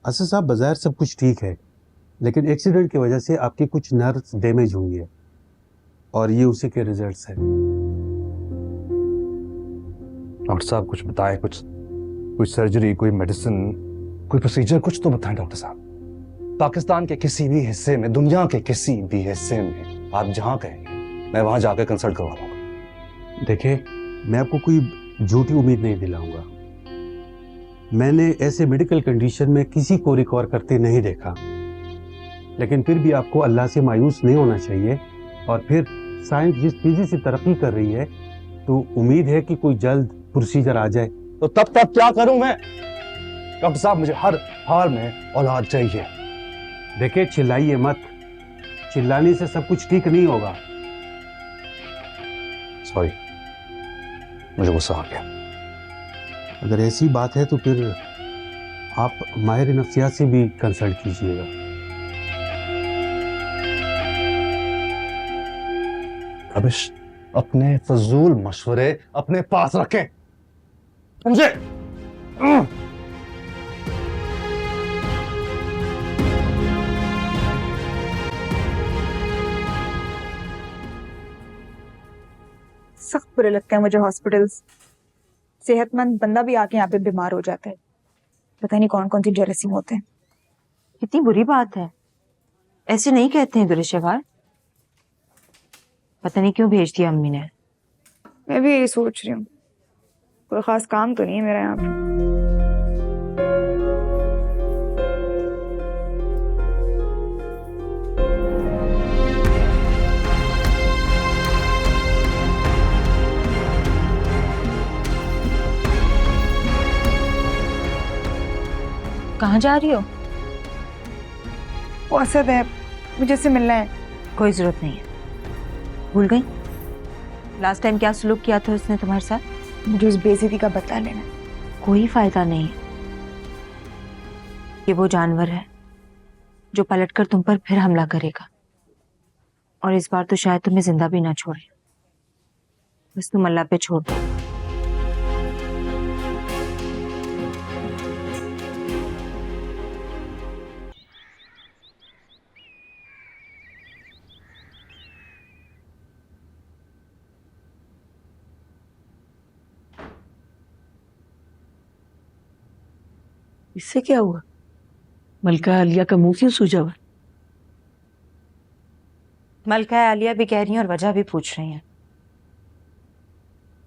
असद साहब, बाज़ाहिर सब कुछ ठीक है, लेकिन एक्सीडेंट की वजह से आपकी कुछ नर्व्स डैमेज हुई है और ये उसी के रिजल्ट्स हैं। डॉक्टर साहब कुछ बताएं, कुछ कोई सर्जरी, कोई मेडिसिन, कोई प्रोसीजर, कुछ तो बताएं डॉक्टर साहब। पाकिस्तान के किसी भी हिस्से में, दुनिया के किसी भी हिस्से में आप जहां कहेंगे मैं वहां जाकर कंसल्ट करवा लूंगा। देखिए, मैं आपको कोई झूठी उम्मीद नहीं दिलाऊंगा। मैंने ऐसे मेडिकल कंडीशन में किसी को रिकवर करते नहीं देखा, लेकिन फिर भी आपको अल्लाह से मायूस नहीं होना चाहिए। और फिर साइंस जिस तेजी से तरक्की कर रही है, तो उम्मीद है कि कोई जल्द प्रोसीजर आ जाए। तो तब तक क्या करूं मैं? डॉक्टर साहब मुझे हर हाल में औलाद चाहिए। देखिए, चिल्लाइए मत, चिल्लाने से सब कुछ ठीक नहीं होगा। सॉरी, मुझे गुस्सा आ गया। अगर ऐसी बात है तो फिर आप माहिर नफ्सियात से भी कंसल्ट कीजिएगा। रबिश, अपने फजूल मशवरे अपने पास रखें, समझे? सख्त बुरे लगते हैं मुझे हॉस्पिटल्स। सेहतमंद बंदा भी आके यहाँ पे बीमार हो जाता है। पता नहीं कौन कौन सी जेलसी होते हैं। कितनी बुरी बात है, ऐसे नहीं कहते हैं दुरुशवार। पता नहीं क्यों भेज दिया अम्मी ने। मैं भी यही सोच रही हूँ, कोई खास काम तो नहीं है मेरा यहाँ पे। कहाँ जा रही हो? वो असद है, मुझे उससे मिलना है। कोई जरूरत नहीं है, भूल गई लास्ट टाइम क्या सलूक किया था उसने तुम्हारे साथ? मुझे उस बेइज्जती का बदला लेना है। कोई फायदा नहीं है। ये वो जानवर है जो पलटकर तुम पर फिर हमला करेगा, और इस बार तो शायद तुम्हें जिंदा भी ना छोड़े। बस तुम अल्लाह पे छोड़ दो। इससे क्या हुआ? मलका आलिया का मुंह क्यों सूजा हुआ? मलका आलिया भी कह रही हैं और वजह भी पूछ रही हैं।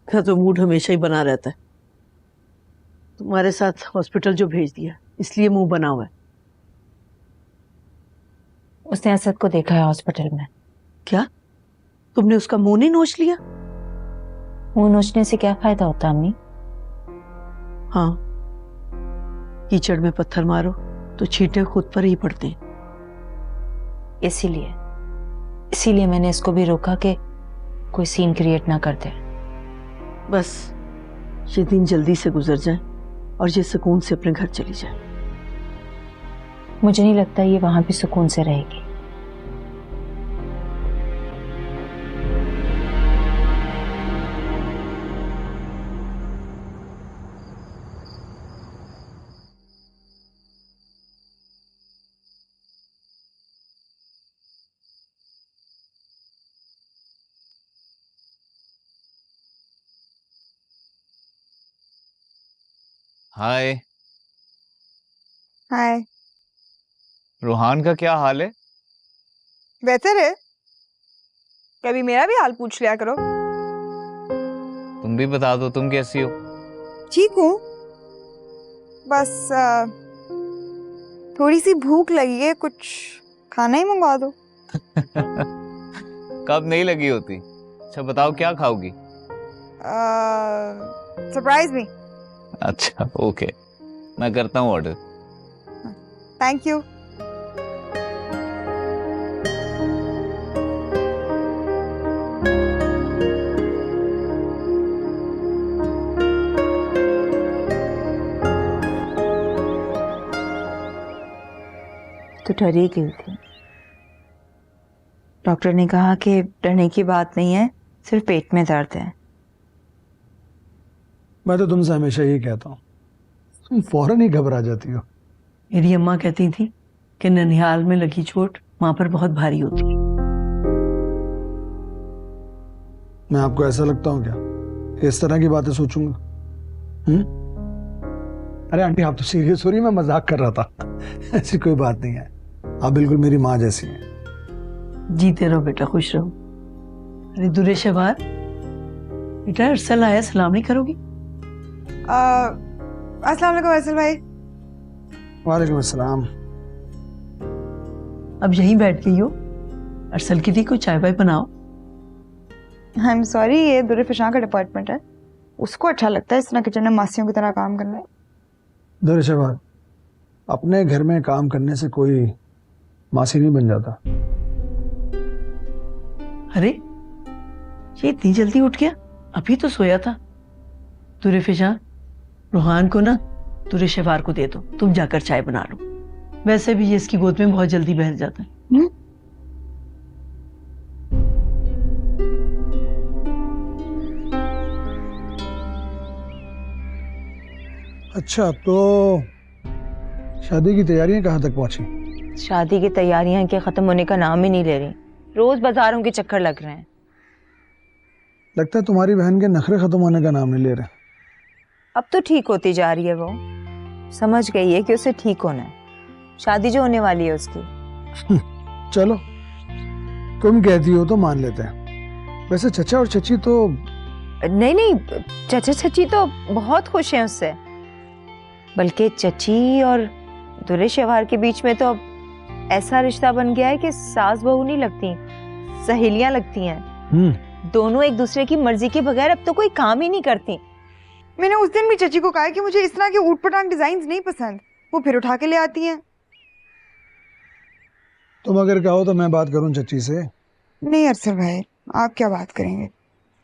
का तो मूड हमेशा ही बना रहता है। तुम्हारे साथ हॉस्पिटल जो भेज दिया इसलिए मुंह बना हुआ है। उसने असद को देखा है हॉस्पिटल में। क्या तुमने उसका मुंह नहीं नोच लिया? मुंह नोचने से क्या फायदा होता अम्मी? हाँ, कीचड़ में पत्थर मारो तो छींटे खुद पर ही पड़ते हैं। इसीलिए मैंने इसको भी रोका कि कोई सीन क्रिएट ना कर दे। बस ये दिन जल्दी से गुजर जाए और ये सुकून से अपने घर चली जाए। मुझे नहीं लगता ये वहां भी सुकून से रहेगी। हाय। हाय। रूहान का क्या हाल है? बेहतर है। कभी मेरा भी हाल पूछ लिया करो। तुम भी बता दो, तुम कैसी हो? ठीक हूँ, बस थोड़ी सी भूख लगी है, कुछ खाना ही मंगवा दो। कब नहीं लगी होती? अच्छा बताओ क्या खाओगी? Surprise me. अच्छा ओके, मैं करता हूँ ऑर्डर। Thank you. तो डर ही गई थी। डॉक्टर ने कहा कि डरने की बात नहीं है, सिर्फ पेट में दर्द है। मैं तो तुमसे हमेशा यही कहता हूँ, तुम फौरन ही घबरा जाती हो। मेरी अम्मा कहती थी कि ननिहाल में लगी चोट माँ पर बहुत भारी होती है। मैं आपको ऐसा लगता हूँ क्या कि इस तरह की बातें सोचूंगा? अरे आंटी आप तो सीरियस हो रही, मैं मजाक कर रहा था। ऐसी कोई बात नहीं है, आप बिल्कुल मेरी माँ जैसी हैं। जीते रहो बेटा, खुश रहो। अरे दुरे शबार, बेटा अरसल आया, सलाम नहीं करोगी? अस्सलाम वालेकुम अरसल भाई। वालेकुम अस्सलाम। अब यहीं बैठ गई हो, अरसल की थी कोई चाय वाय बनाओ। आई एम सॉरी, ये दुरे फिशां का डिपार्टमेंट है, उसको अच्छा लगता है इस तरह किचन में मासियों की तरह काम करना। दर शबार, अपने घर में काम करने से कोई मासी नहीं बन जाता। अरे ये इतनी जल्दी उठ गया, अभी तो सोया था। तुरे फिशां, रूहान को ना तुरे शबार को दे दो, तुम जाकर चाय बना लो। वैसे भी ये इसकी गोद में बहुत जल्दी बहल जाता है। अच्छा, तो शादी की तैयारियां कहाँ तक पहुंची? शादी की तैयारियां के खत्म होने का नाम ही नहीं ले रही, रोज बाजारों के चक्कर लग रहे हैं। लगता है तुम्हारी बहन के नखरे खत्म होने का नाम नहीं ले रहे। अब तो ठीक होती जा रही है, वो समझ गई है कि उसे ठीक होना है, शादी जो होने वाली है उसकी। चलो तुम कहती हो तो मान लेते हैं। वैसे चचा और चची तो नहीं नहीं, चचा चची तो बहुत खुश हैं उससे, बल्कि चची और दुरे शवार के बीच में तो अब ऐसा रिश्ता बन गया है कि सास बहू नहीं लगती, सहेलियां लगती हैं। दोनों एक दूसरे की मर्जी के बगैर अब तो कोई काम ही नहीं करती। मैंने उस दिन भी चची को कहा कि मुझे इस तरह के ऊटपटांग डिजाइन नहीं पसंद, वो फिर उठा के ले आती हैं। तुम अगर कहो तो मैं बात करूं चची से। नहीं अरसल भाई, आप क्या बात करेंगे,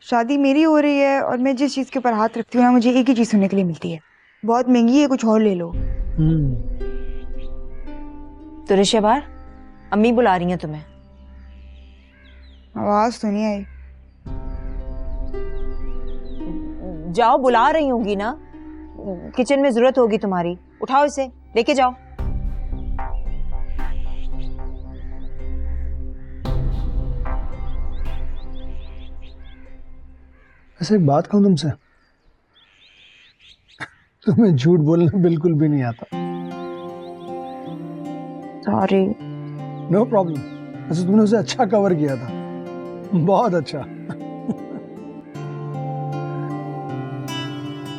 शादी मेरी हो रही है और मैं जिस चीज के ऊपर हाथ रखती हूँ ना, मुझे एक ही चीज सुनने के लिए मिलती है, बहुत महंगी है, कुछ और ले लो। दुरे शवार, अम्मी बुला रही हैं तुम्हें। आवाज तो नहीं आई। जाओ, बुला रही होंगी ना, किचन में जरूरत होगी तुम्हारी, उठाओ इसे लेके जाओ। ऐसे एक बात कहूं तुमसे, तुम्हें झूठ बोलना बिल्कुल भी नहीं आता। सॉरी। No problem. वैसे तुमने उसे अच्छा कवर किया था, बहुत अच्छा।